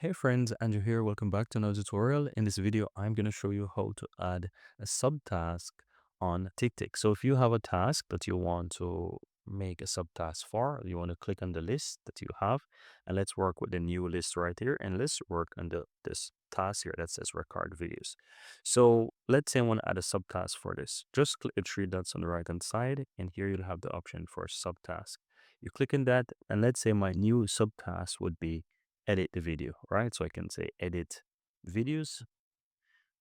Hey friends, Andrew here. Welcome back to another tutorial. In this video, I'm going to show you how to add a subtask on TickTick. So if you have a task that you want to make a subtask for, you want to click on the list that you have, and let's work with the new list right here. And let's work on this task here that says record videos. So let's say I want to add a subtask for this. Just click the three dots on the right hand side, and here you'll have the option for subtask. You click on that, and let's say my new subtask would be edit the video, right? So I can say edit videos,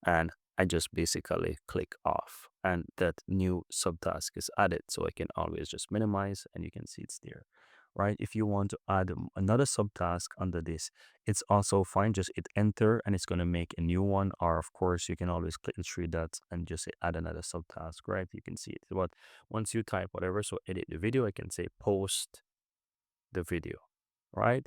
and I just basically click off, and that new subtask is added. So I can always just minimize and you can see it's there, right? If you want to add another subtask under this, it's also fine. Just hit enter and it's going to make a new one. Or of course, you can always click the three dots and just say add another subtask, right? You can see it. But once you type whatever, so edit the video, I can say post the video, right?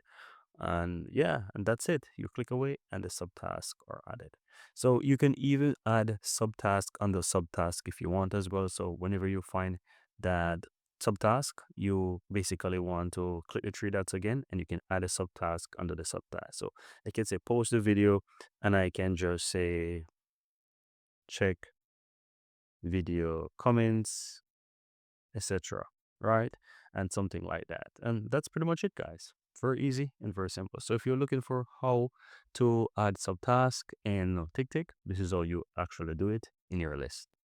And yeah, and that's it. You click away and the subtask are added. So you can even add subtask under subtask if you want as well. So whenever you find that subtask, you basically want to click the three dots again and you can add a subtask under the subtask. So I can say post the video and I can just say check video comments, etc., right? And something like that. And that's pretty much it, guys. Very easy and very simple. So if you're looking for how to add subtask in TickTick, this is how you actually do it in your list.